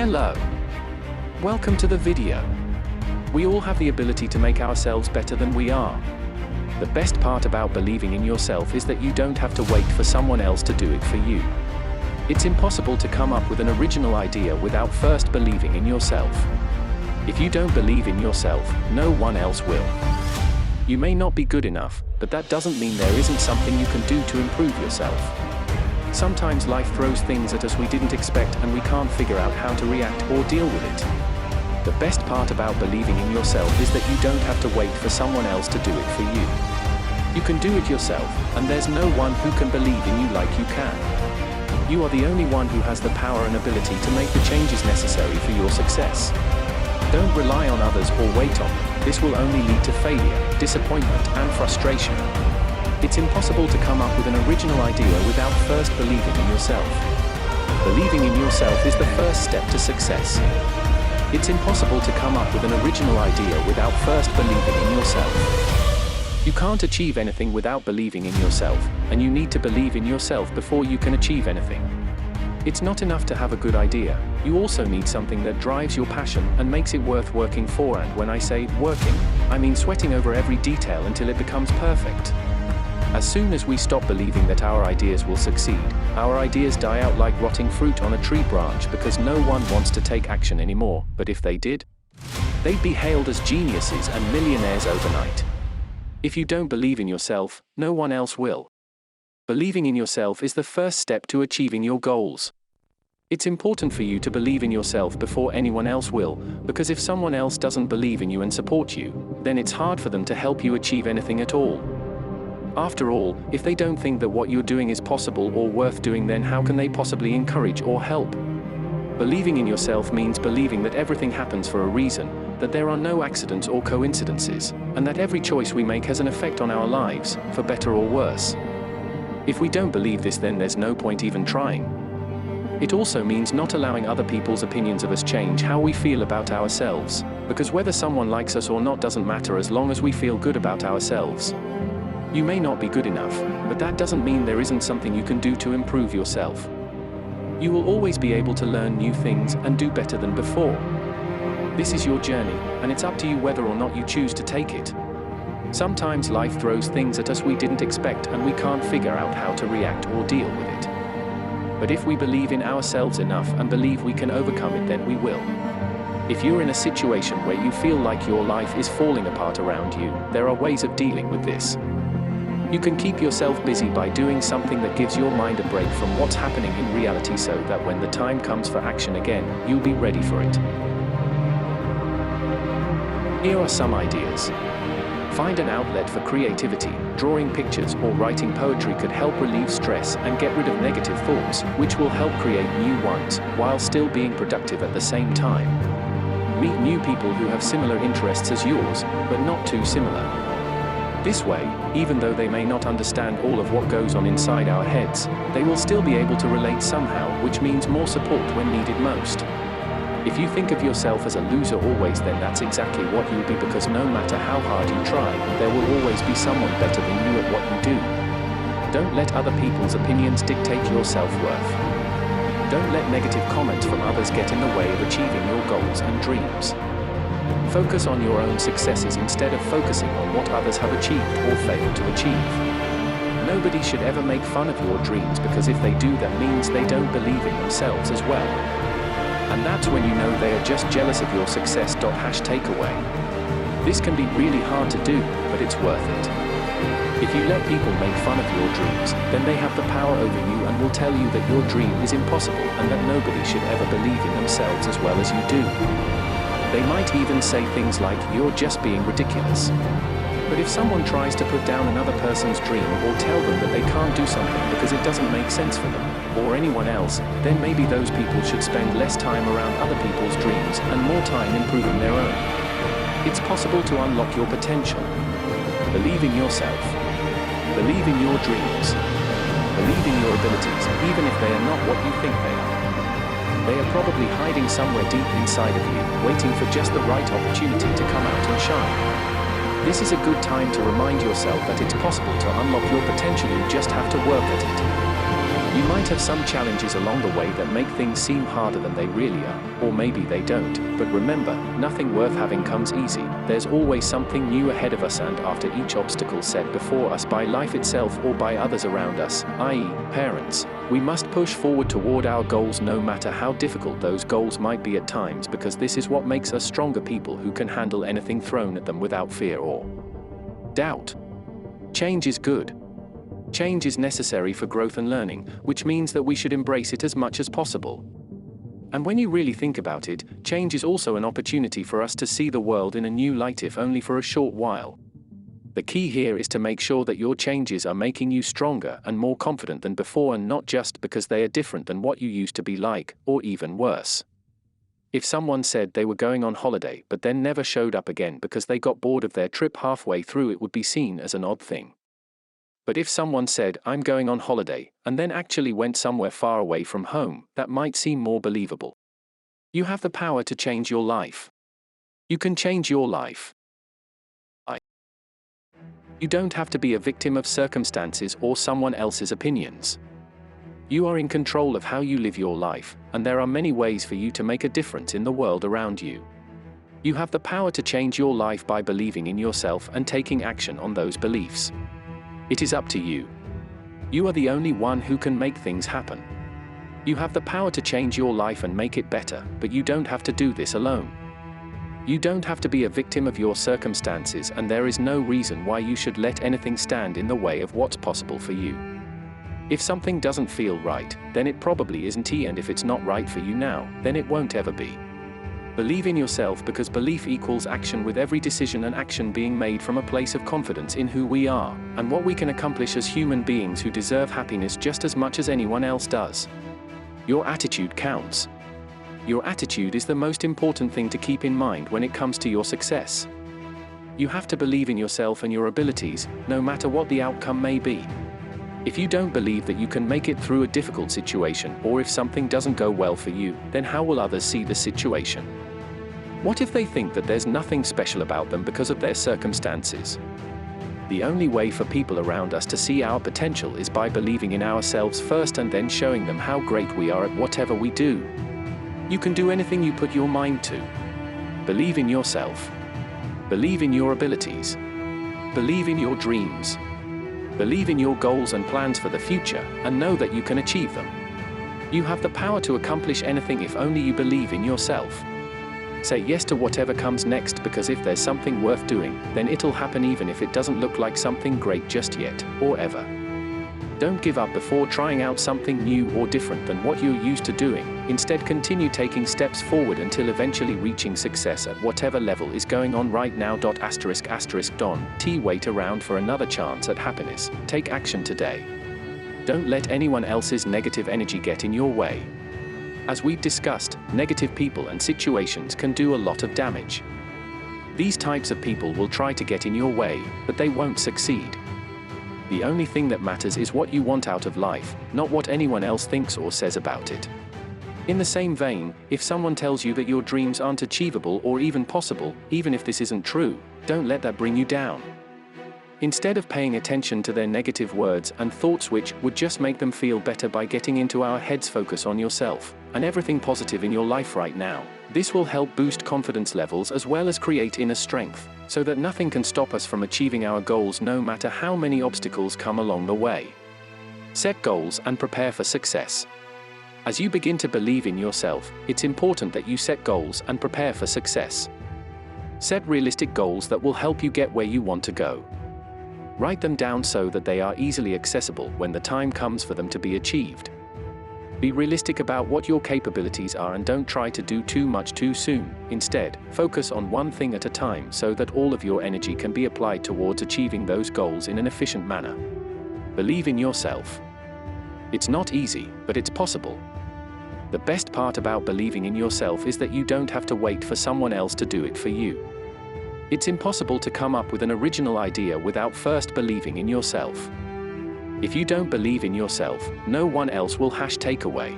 Hello. Welcome to the video. We all have the ability to make ourselves better than we are. The best part about believing in yourself is that you don't have to wait for someone else to do it for you. It's impossible to come up with an original idea without first believing in yourself. If you don't believe in yourself, no one else will. You may not be good enough, but that doesn't mean there isn't something you can do to improve yourself. Sometimes life throws things at us we didn't expect and we can't figure out how to react or deal with it. The best part about believing in yourself is that you don't have to wait for someone else to do it for you. You can do it yourself, and there's no one who can believe in you like you can. You are the only one who has the power and ability to make the changes necessary for your success. Don't rely on others or wait on them. This will only lead to failure, disappointment, and frustration. It's impossible to come up with an original idea without first believing in yourself. Believing in yourself is the first step to success. It's impossible to come up with an original idea without first believing in yourself. You can't achieve anything without believing in yourself, and you need to believe in yourself before you can achieve anything. It's not enough to have a good idea, you also need something that drives your passion and makes it worth working for. And when I say working, I mean sweating over every detail until it becomes perfect. As soon as we stop believing that our ideas will succeed, our ideas die out like rotting fruit on a tree branch because no one wants to take action anymore. But if they did, they'd be hailed as geniuses and millionaires overnight. If you don't believe in yourself, no one else will. Believing in yourself is the first step to achieving your goals. It's important for you to believe in yourself before anyone else will, because if someone else doesn't believe in you and support you, then it's hard for them to help you achieve anything at all. After all, if they don't think that what you're doing is possible or worth doing, then how can they possibly encourage or help? Believing in yourself means believing that everything happens for a reason, that there are no accidents or coincidences, and that every choice we make has an effect on our lives, for better or worse. If we don't believe this, then there's no point even trying. It also means not allowing other people's opinions of us change how we feel about ourselves, because whether someone likes us or not doesn't matter as long as we feel good about ourselves. You may not be good enough, but that doesn't mean there isn't something you can do to improve yourself. You will always be able to learn new things and do better than before. This is your journey, and it's up to you whether or not you choose to take it. Sometimes life throws things at us we didn't expect and we can't figure out how to react or deal with it. But if we believe in ourselves enough and believe we can overcome it, then we will. If you're in a situation where you feel like your life is falling apart around you, there are ways of dealing with this. You can keep yourself busy by doing something that gives your mind a break from what's happening in reality so that when the time comes for action again, you'll be ready for it. Here are some ideas. Find an outlet for creativity. Drawing pictures or writing poetry could help relieve stress and get rid of negative thoughts, which will help create new ones, while still being productive at the same time. Meet new people who have similar interests as yours, but not too similar. This way, even though they may not understand all of what goes on inside our heads, they will still be able to relate somehow, which means more support when needed most. If you think of yourself as a loser always, then that's exactly what you'll be, because no matter how hard you try, there will always be someone better than you at what you do. Don't let other people's opinions dictate your self-worth. Don't let negative comments from others get in the way of achieving your goals and dreams. Focus on your own successes instead of focusing on what others have achieved or failed to achieve. Nobody should ever make fun of your dreams, because if they do, that means they don't believe in themselves as well. And that's when you know they are just jealous of your success. #takeaway. This can be really hard to do, but it's worth it. If you let people make fun of your dreams, then they have the power over you and will tell you that your dream is impossible and that nobody should ever believe in themselves as well as you do. They might even say things like, "You're just being ridiculous." But if someone tries to put down another person's dream or tell them that they can't do something because it doesn't make sense for them, or anyone else, then maybe those people should spend less time around other people's dreams and more time improving their own. It's possible to unlock your potential. Believe in yourself. Believe in your dreams. Believe in your abilities, even if they are not what you think they are. They are probably hiding somewhere deep inside of you, waiting for just the right opportunity to come out and shine. This is a good time to remind yourself that it's possible to unlock your potential, you just have to work at it. You might have some challenges along the way that make things seem harder than they really are, or maybe they don't, but remember, nothing worth having comes easy. There's always something new ahead of us, and after each obstacle set before us by life itself or by others around us, i.e., parents, we must push forward toward our goals no matter how difficult those goals might be at times, because this is what makes us stronger people who can handle anything thrown at them without fear or doubt. Change is good. Change is necessary for growth and learning, which means that we should embrace it as much as possible. And when you really think about it, change is also an opportunity for us to see the world in a new light, if only for a short while. The key here is to make sure that your changes are making you stronger and more confident than before, and not just because they are different than what you used to be like, or even worse. If someone said they were going on holiday but then never showed up again because they got bored of their trip halfway through, it would be seen as an odd thing. But if someone said, "I'm going on holiday," and then actually went somewhere far away from home, that might seem more believable. You have the power to change your life. You can change your life. You don't have to be a victim of circumstances or someone else's opinions. You are in control of how you live your life, and there are many ways for you to make a difference in the world around you. You have the power to change your life by believing in yourself and taking action on those beliefs. It is up to you. You are the only one who can make things happen. You have the power to change your life and make it better, but you don't have to do this alone. You don't have to be a victim of your circumstances, and there is no reason why you should let anything stand in the way of what's possible for you. If something doesn't feel right, then it probably isn't, and if it's not right for you now, then it won't ever be. Believe in yourself, because belief equals action, with every decision and action being made from a place of confidence in who we are, and what we can accomplish as human beings who deserve happiness just as much as anyone else does. Your attitude counts. Your attitude is the most important thing to keep in mind when it comes to your success. You have to believe in yourself and your abilities, no matter what the outcome may be. If you don't believe that you can make it through a difficult situation, or if something doesn't go well for you, then how will others see the situation? What if they think that there's nothing special about them because of their circumstances? The only way for people around us to see our potential is by believing in ourselves first, and then showing them how great we are at whatever we do. You can do anything you put your mind to. Believe in yourself. Believe in your abilities. Believe in your dreams. Believe in your goals and plans for the future, and know that you can achieve them. You have the power to accomplish anything if only you believe in yourself. Say yes to whatever comes next, because if there's something worth doing, then it'll happen even if it doesn't look like something great just yet, or ever. Don't give up before trying out something new or different than what you're used to doing. Instead, continue taking steps forward until eventually reaching success at whatever level is going on right now. Don't wait around for another chance at happiness. Take action today. Don't let anyone else's negative energy get in your way. As we've discussed, negative people and situations can do a lot of damage. These types of people will try to get in your way, but they won't succeed. The only thing that matters is what you want out of life, not what anyone else thinks or says about it. In the same vein, if someone tells you that your dreams aren't achievable or even possible, even if this isn't true, don't let that bring you down. Instead of paying attention to their negative words and thoughts, which would just make them feel better by getting into our heads, focus on yourself and everything positive in your life right now. This will help boost confidence levels as well as create inner strength, so that nothing can stop us from achieving our goals, no matter how many obstacles come along the way. Set goals and prepare for success. As you begin to believe in yourself, it's important that you set goals and prepare for success. Set realistic goals that will help you get where you want to go. Write them down so that they are easily accessible when the time comes for them to be achieved. Be realistic about what your capabilities are, and don't try to do too much too soon. Instead, focus on one thing at a time so that all of your energy can be applied towards achieving those goals in an efficient manner. Believe in yourself. It's not easy, but it's possible. The best part about believing in yourself is that you don't have to wait for someone else to do it for you. It's impossible to come up with an original idea without first believing in yourself. If you don't believe in yourself, no one else will #take away.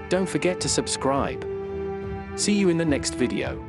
Don't forget to subscribe. See you in the next video.